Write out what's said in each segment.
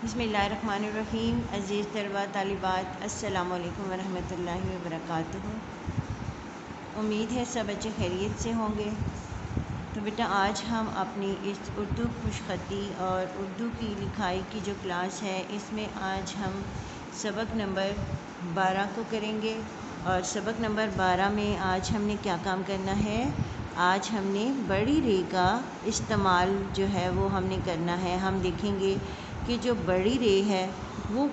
बिस्मिल्लाहिर्रहमानिर्रहीम। अज़ीज़ तलबा तालिबात, अस्सलामु अलैकुम वरहमतुल्लाहि वबरकातुहू। उम्मीद है सब बच्चे खैरियत से होंगे। तो बेटा आज हम अपनी इस उर्दू खुशख़ती और उर्दू की लिखाई की जो क्लास है इसमें आज हम सबक नंबर 12 को करेंगे। और सबक नंबर 12 में आज हमने क्या काम करना है, आज हमने बड़ी रे का इस्तेमाल जो है वो हमने करना है। हम देखेंगे कि जो बड़ी रे है वो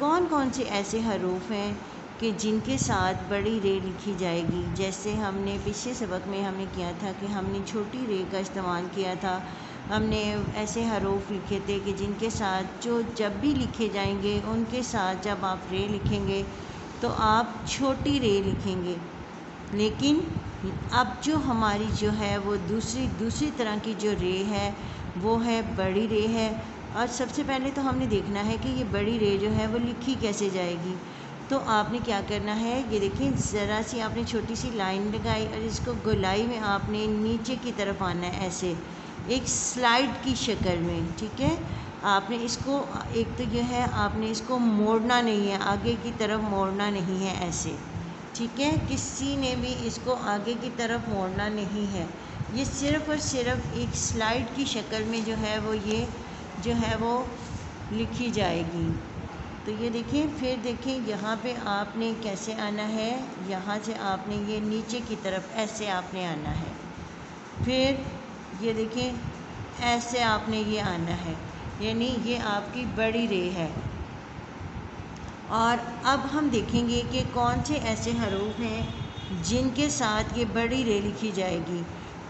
कौन कौन से ऐसे हरूफ हैं कि जिनके साथ बड़ी रे लिखी जाएगी। जैसे हमने पिछले सबक में हमने किया था कि हमने छोटी रे का इस्तेमाल किया था। हमने ऐसे हरूफ लिखे थे कि जिनके साथ जो जब भी लिखे जाएंगे उनके साथ जब आप रे लिखेंगे तो आप छोटी रे लिखेंगे। लेकिन अब जो हमारी जो है वो दूसरी तरह की जो रे है वो है बड़ी रे है। और सबसे पहले तो हमने देखना है कि ये बड़ी रे जो है वो लिखी कैसे जाएगी। तो आपने क्या करना है, ये देखिए ज़रा सी आपने छोटी सी लाइन लगाई और इसको गोलाई में आपने नीचे की तरफ आना है, ऐसे एक स्लाइड की शक्ल में। ठीक है, आपने इसको एक तो यह है आपने इसको मोड़ना नहीं है, आगे की तरफ मोड़ना नहीं है ऐसे। ठीक है, किसी ने भी इसको आगे की तरफ मोड़ना नहीं है। ये सिर्फ़ और सिर्फ एक स्लाइड की शक्ल में जो है वो ये जो है वो लिखी जाएगी। तो ये देखिए, फिर देखिए यहाँ पे आपने कैसे आना है, यहाँ से आपने ये नीचे की तरफ ऐसे आपने आना है। फिर ये देखिए ऐसे आपने ये आना है, यानी ये आपकी बड़ी रे है। और अब हम देखेंगे कि कौन से ऐसे हरूफ हैं जिनके साथ ये बड़ी रे लिखी जाएगी।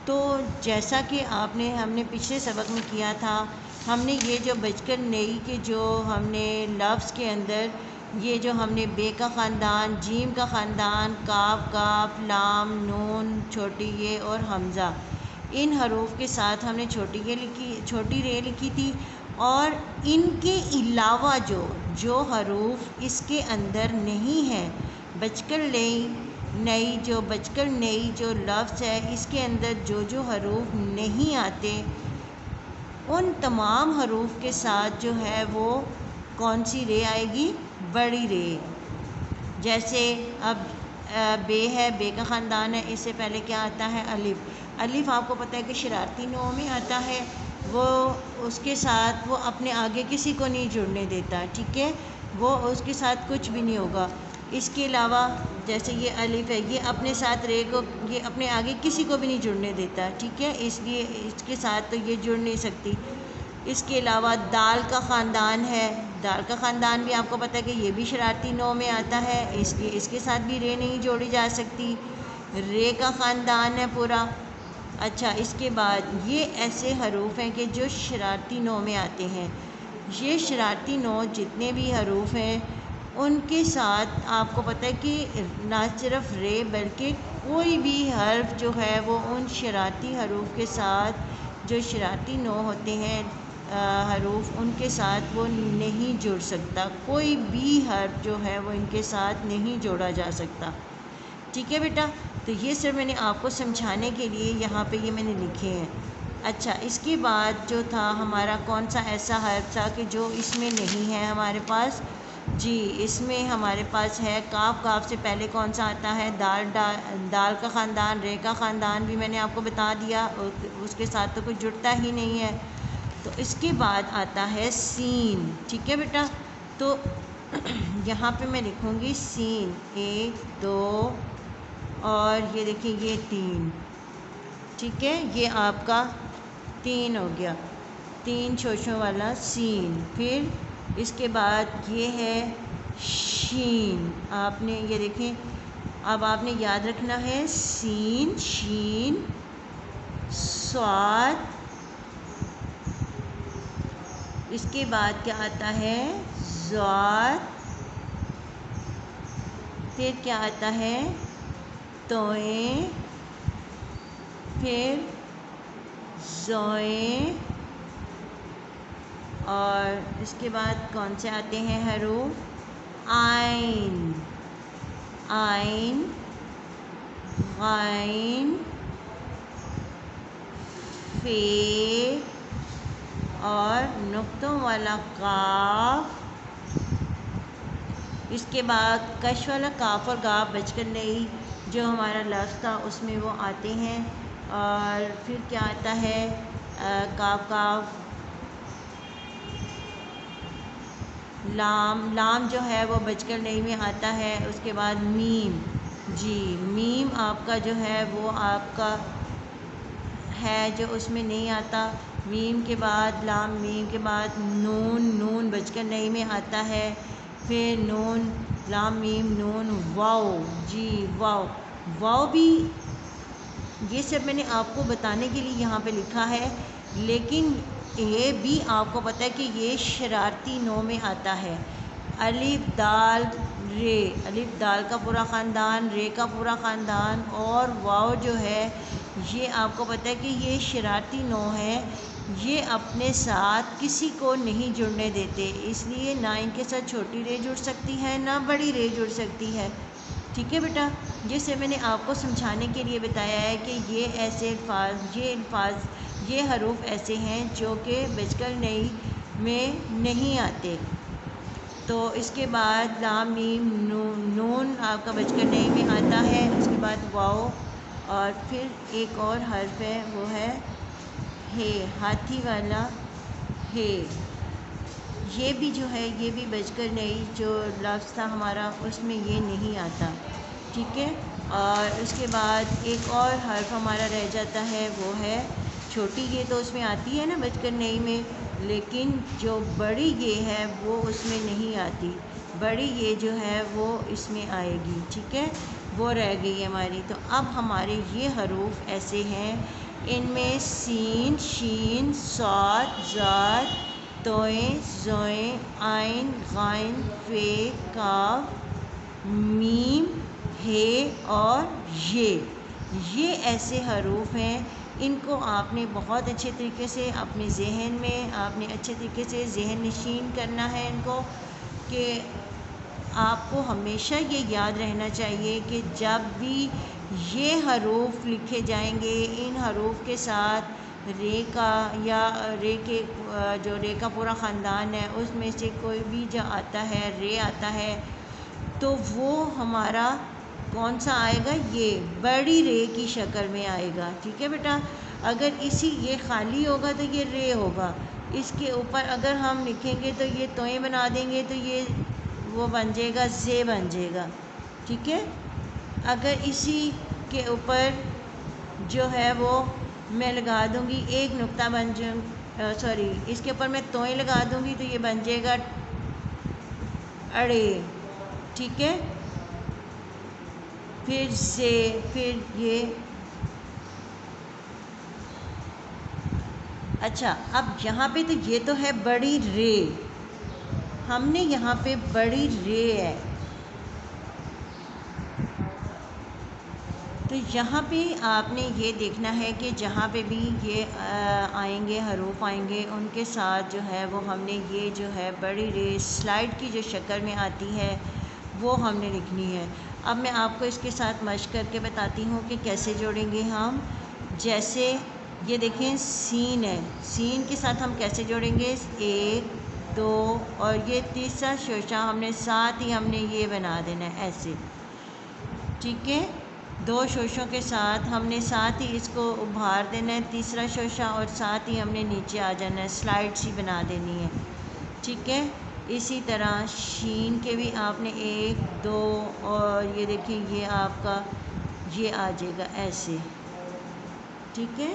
तो जैसा कि हमने पिछले सबक में किया था, हमने ये जो बचकर नई के जो हमने लफ्ज़ के अंदर ये जो हमने बे का ख़ानदान, जीम का ख़ानदान, काफ, लाम, नून, छोटी ये और हमज़ा, इन हरूफ के साथ हमने छोटी रे लिखी थी। और इनके अलावा जो हरूफ इसके अंदर नहीं है, बचकर नई जो लफ्ज़ है इसके अंदर जो हरूफ नहीं आते, उन तमाम हरूफ के साथ जो है वो कौन सी रे आएगी, बड़ी रे। जैसे अब बे है, बे का ख़ानदान है, इससे पहले क्या आता है, अलिफ आपको पता है कि शरारती नौ में आता है। वो उसके साथ वो अपने आगे किसी को नहीं जुड़ने देता। ठीक है, वो उसके साथ कुछ भी नहीं होगा। इसके अलावा जैसे ये अलिफ है, ये अपने साथ रे को ये अपने आगे किसी को भी नहीं जुड़ने देता। ठीक है, इसलिए इसके साथ तो ये जुड़ नहीं सकती। इसके अलावा दाल का ख़ानदान है, दाल का ख़ानदान भी आपको पता है कि ये भी शरारती नौ में आता है, इसलिए इसके साथ भी रे नहीं जोड़ी जा सकती। रे का ख़ानदान है पूरा। अच्छा, इसके बाद ये ऐसे हरूफ हैं कि जो शरारती नौ में आते हैं। ये शरारती नौ जितने भी हरूफ हैं उनके साथ आपको पता है कि ना सिर्फ रे बल्कि कोई भी हर्फ जो है वो उन शरारती हरूफ के साथ, जो शरारती नौ होते हैं हरूफ, उनके साथ वो नहीं जुड़ सकता। कोई भी हर्फ जो है वो इनके साथ नहीं जोड़ा जा सकता। ठीक है बेटा, तो ये सिर्फ मैंने आपको समझाने के लिए यहाँ पे ये मैंने लिखे हैं। अच्छा, इसके बाद जो था हमारा कौन सा ऐसा हर्फ था कि जो इसमें नहीं है हमारे पास, जी इसमें हमारे पास है काफ से पहले कौन सा आता है, दाल का ख़ानदान। रे का ख़ानदान भी मैंने आपको बता दिया, उसके साथ तो कोई जुड़ता ही नहीं है। तो इसके बाद आता है सीन। ठीक है बेटा, तो यहाँ पे मैं लिखूँगी सीन, 1 2 और ये देखिए ये 3। ठीक है, ये आपका 3 हो गया, 3 छोशों वाला सीन। फिर इसके बाद ये है शीन। आपने ये देखें, अब आपने याद रखना है सीन, शीन, स्वाद। इसके बाद क्या आता है, ज़ाद। फिर क्या आता है, तोए। फिर ज़ोए। और इसके बाद कौन से आते हैं हरूफ, आइन, आइन, गाइन, फे, और नुक्तों वाला काफ, इसके बाद कश वाला काफ और गाफ बचकर नहीं जो हमारा लफ्ज़ था उसमें वो आते हैं। और फिर क्या आता है, काफ काफ, लाम, लाम जो है वो बचकर नहीं में आता है। उसके बाद मीम, जी मीम आपका जो है वो आपका है जो उसमें नहीं आता। मीम के बाद लाम, मीम के बाद नून, नून बचकर नहीं में आता है। फिर नून, लाम मीम नून, वाओ, जी वाओ, वाओ भी ये सब मैंने आपको बताने के लिए यहाँ पे लिखा है, लेकिन ये भी आपको पता है कि ये शरारती नो में आता है। अलिफ दाल रे, अलिफ दाल का पूरा ख़ानदान, रे का पूरा ख़ानदान, और वाव जो है ये आपको पता है कि ये शरारती नो है। ये अपने साथ किसी को नहीं जुड़ने देते, इसलिए ना इनके साथ छोटी रे जुड़ सकती है ना बड़ी रे जुड़ सकती है। ठीक है बेटा, जैसे मैंने आपको समझाने के लिए बताया है कि ये ऐसे अल्फाज, ये हरूफ ऐसे हैं जो कि बचकर नहीं में नहीं आते। तो इसके बाद लाम मीम नून आपका बचकर नहीं में आता है। उसके बाद वाओ, और फिर एक और हर्फ है वो है हे, हाथी वाला हे। ये भी जो है ये भी बचकर नहीं जो लफ्ज़ था हमारा उसमें ये नहीं आता। ठीक है, और उसके बाद एक और हर्फ हमारा रह जाता है वो है छोटी ये, तो उसमें आती है ना बचकर नहीं में, लेकिन जो बड़ी ये है वो उसमें नहीं आती। बड़ी ये जो है वो इसमें आएगी। ठीक है, वो रह गई हमारी। तो अब हमारे ये हरूफ ऐसे हैं, इनमें सीन, शीन, साद, ज़ाद, तोए, ज़ोए, आइन, गाइन, फे, काफ, मीम, हे और ये ऐसे हरूफ हैं। इनको आपने बहुत अच्छे तरीके से अपने जहन में आपने अच्छे तरीके से जहन नशीन करना है इनको, कि आपको हमेशा ये याद रहना चाहिए कि जब भी ये हरूफ लिखे जाएंगे, इन हरूफ के साथ रे का या रे के जो रे का पूरा ख़ानदान है उसमें से कोई भी जो आता है रे आता है, तो वो हमारा कौन सा आएगा, ये बड़ी रे की शक्ल में आएगा। ठीक है बेटा, अगर इसी ये खाली होगा तो ये रे होगा, इसके ऊपर अगर हम लिखेंगे तो ये तोए बना देंगे तो ये वो बन जाएगा, जे बन जाएगा। ठीक है, अगर इसी के ऊपर जो है वो मैं लगा दूँगी एक नुक्ता बन सॉरी इसके ऊपर मैं तोए लगा दूँगी तो ये बन जाएगा अड़े। ठीक है, फिर से फिर ये, अच्छा अब यहाँ पे तो ये तो है बड़ी रे, हमने यहाँ पे बड़ी रे है, तो यहाँ पे आपने ये देखना है कि जहाँ पे भी ये आएंगे हरूफ आएंगे उनके साथ जो है वो हमने ये जो है बड़ी रे स्लाइड की जो शक्ल में आती है वो हमने लिखनी है। अब मैं आपको इसके साथ मश्क करके बताती हूँ कि कैसे जोड़ेंगे हम। जैसे ये देखें सीन है, सीन के साथ हम कैसे जोड़ेंगे, 1 2 और ये तीसरा शोशा हमने साथ ही हमने ये बना देना है ऐसे। ठीक है, 2 शोशों के साथ हमने साथ ही इसको उभार देना है तीसरा शोशा, और साथ ही हमने नीचे आ जाना है, स्लाइड सी बना देनी है। ठीक है, इसी तरह शीन के भी आपने 1 2 और ये देखिए ये आपका ये आ जाएगा ऐसे। ठीक है,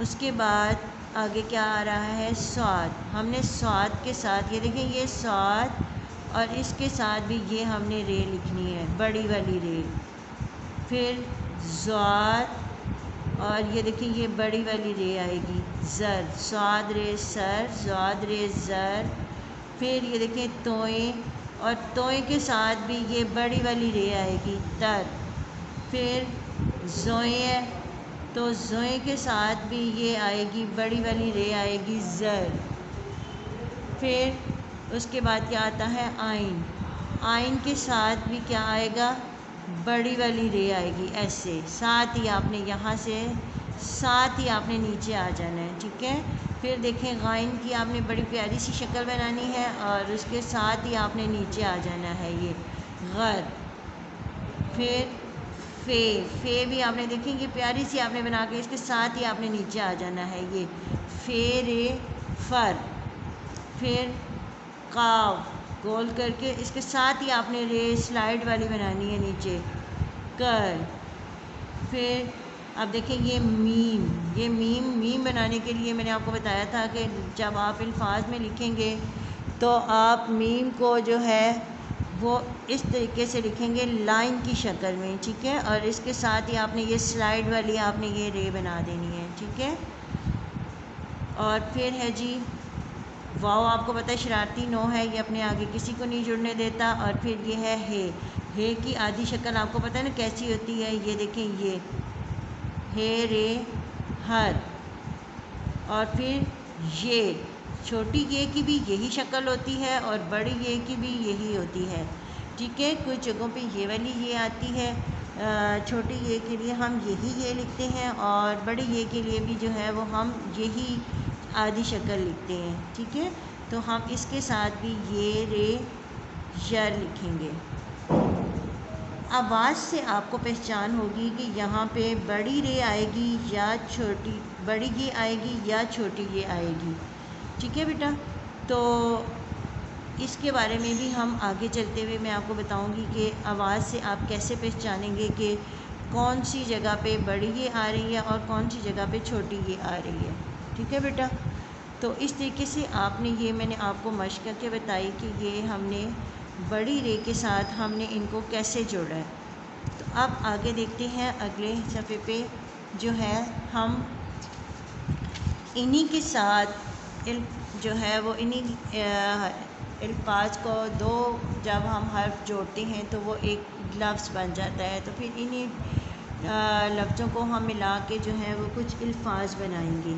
उसके बाद आगे क्या आ रहा है, स्वाद, हमने स्वाद के साथ ये देखें ये स्वाद और इसके साथ भी ये हमने रे लिखनी है, बड़ी वाली रे। फिर ज़ाद और ये देखिए ये बड़ी वाली रे आएगी, ज़र, स्वाद रे सर, ज़ाद रे ज़र। फिर ये देखिए तोए और तोए के साथ भी ये बड़ी वाली रे आएगी, तर। फिर ज़ोए तो ज़ोए के साथ भी ये आएगी बड़ी वाली रे आएगी, ज़र। फिर उसके बाद क्या आता है, आइन, आइन के साथ भी क्या आएगा, बड़ी वाली रे आएगी ऐसे। साथ ही आपने यहाँ से साथ ही आपने नीचे आ जाना है। ठीक है, फिर देखें गाइन की आपने बड़ी प्यारी सी शक्ल बनानी है और उसके साथ ही आपने नीचे आ जाना है ये गर। फिर फे भी आपने देखेंगे प्यारी सी आपने बना के इसके साथ ही आपने नीचे आ जाना है ये फे रे फर। फिर काव गोल करके इसके साथ ही आपने रे स्लाइड वाली बनानी है नीचे कर। फिर अब देखें ये मीम बनाने के लिए मैंने आपको बताया था कि जब आप अल्फाज में लिखेंगे तो आप मीम को जो है वो इस तरीके से लिखेंगे लाइन की शक्ल में, ठीक है। और इसके साथ ही आपने ये स्लाइड वाली आपने ये रे बना देनी है, ठीक है। और फिर है जी वाव, आपको पता है शरारती नो है, ये अपने आगे किसी को नहीं जुड़ने देता। और फिर ये है हे की आधी शक्ल आपको पता है ना कैसी होती है, ये देखें ये हे रे हर। और फिर ये छोटी ये की भी यही शक्ल होती है और बड़ी ये की भी यही होती है, ठीक है। कुछ जगहों पे ये वाली ये आती है, छोटी ये के लिए हम यही ये लिखते हैं और बड़ी ये के लिए भी जो है वो हम यही आधी शक्ल लिखते हैं, ठीक है। तो हम इसके साथ भी ये रे यर लिखेंगे। आवाज़ से आपको पहचान होगी कि यहाँ पे बड़ी रे आएगी या छोटी, बड़ी ये आएगी या छोटी ये आएगी, ठीक है बेटा। तो इसके बारे में भी हम आगे चलते हुए मैं आपको बताऊंगी कि आवाज़ से आप कैसे पहचानेंगे कि कौन सी जगह पे बड़ी ये आ रही है और कौन सी जगह पे छोटी ये आ रही है, ठीक है बेटा। तो इस तरीके से आपने ये मैंने आपको मश्क करके बताई कि ये हमने बड़ी रे के साथ हमने इनको कैसे जोड़ा है। तो अब आगे देखते हैं अगले सफ़े पे जो है हम इन्हीं के साथ जो है वो इन्हीं अल्फाज को दो जब हम हर्फ जोड़ते हैं तो वो एक लफ्ज़ बन जाता है। तो फिर इन्हीं लफ्ज़ों को हम मिला के जो है वो कुछ अल्फाज बनाएंगे,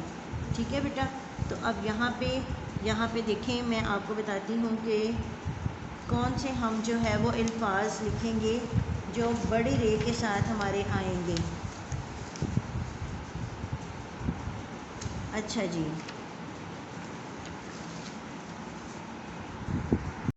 ठीक है बेटा। तो अब यहाँ पे देखें, मैं आपको बताती हूँ कि कौन से हम जो है वो अल्फाज लिखेंगे जो बड़ी रे के साथ हमारे आएंगे। अच्छा जी,